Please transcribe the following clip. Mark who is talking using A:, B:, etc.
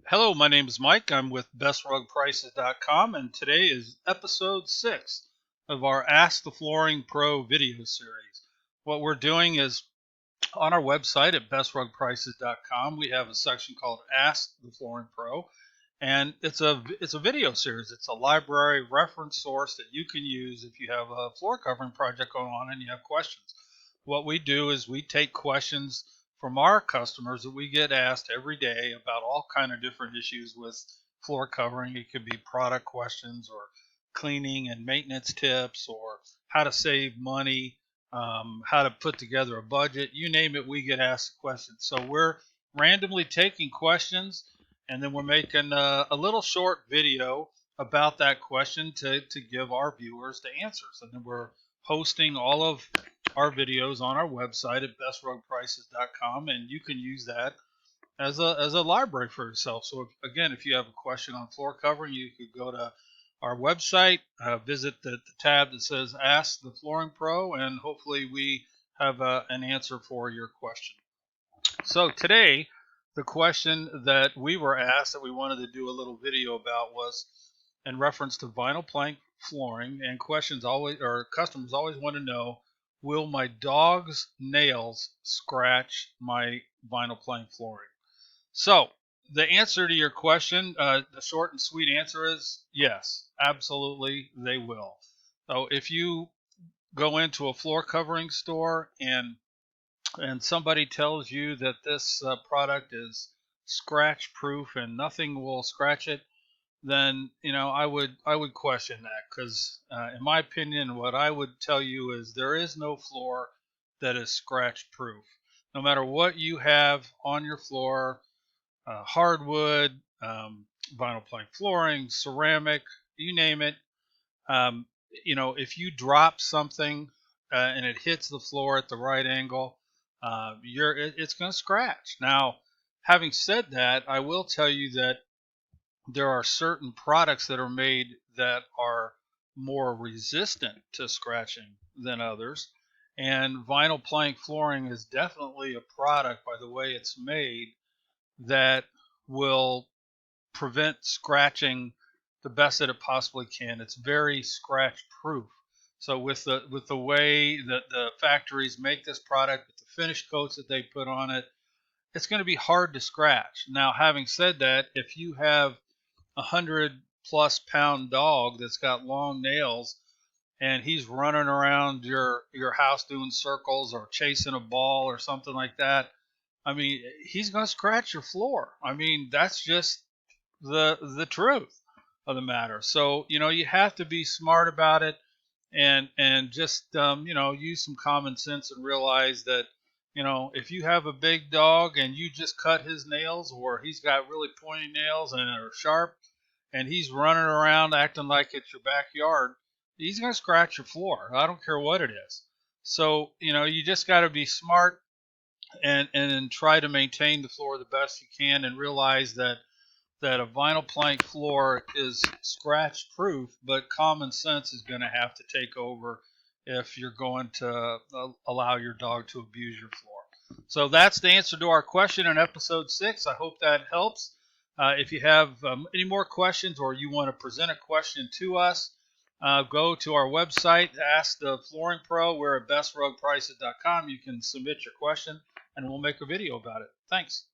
A: Hello, my name is Mike. I'm with BestRugPrices.com, and today is episode 6 of our Ask the Flooring Pro video series. What we're doing is on our website at BestRugPrices.com, we have a section called Ask the Flooring Pro, and it's a video series. It's a library reference source that you can use if you have a floor covering project going on and you have questions. What we do is we take questions from our customers that we get asked every day about all kind of different issues with floor covering. It could be product questions or cleaning and maintenance tips or how to save money, how to put together a budget. You name it, we get asked questions. So we're randomly taking questions, and then we're making a little short video about that question to give our viewers the answers. And then we're hosting all of our videos on our website at bestrugprices.com, and you can use that as a library for yourself. So if you have a question on floor covering, you could go to our website, visit the tab that says Ask the Flooring Pro, and hopefully we have an answer for your question. So today, the question that we were asked that we wanted to do a little video about was in reference to vinyl plank flooring, and questions always or customers always want to know, will my dog's nails scratch my vinyl plank flooring? So the answer to your question, the short and sweet answer is yes, absolutely they will. So if you go into a floor covering store and somebody tells you that this product is scratch proof and nothing will scratch it, then I would question that, because in my opinion, what I would tell you is there is no floor that is scratch proof. No matter what you have on your floor, hardwood, vinyl plank flooring, ceramic, you name it. Um, if you drop something and it hits the floor at the right angle, it's going to scratch. Now, having said that, I will tell you that there are certain products that are made that are more resistant to scratching than others. And vinyl plank flooring is definitely a product, by the way it's made, that will prevent scratching the best that it possibly can. It's very scratch proof. So with the way that the factories make this product, with the finish coats that they put on it, it's going to be hard to scratch. Now, having said that, if you have 100+ pound dog that's got long nails and he's running around your house doing circles or chasing a ball or something like that, I mean, he's going to scratch your floor. I mean, that's just the truth of the matter. So you have to be smart about it, and just use some common sense and realize that if you have a big dog and you just cut his nails, or he's got really pointy nails and are sharp, and he's running around acting like it's your backyard, he's going to scratch your floor. I don't care what it is. So you just got to be smart and try to maintain the floor the best you can, and realize that a vinyl plank floor is scratch proof, but common sense is going to have to take over if you're going to allow your dog to abuse your floor. So that's the answer to our question in episode 6. I hope that helps. If you have any more questions, or you want to present a question to us, go to our website, Ask the Flooring Pro. We're at bestrugprices.com. You can submit your question and we'll make a video about it. Thanks.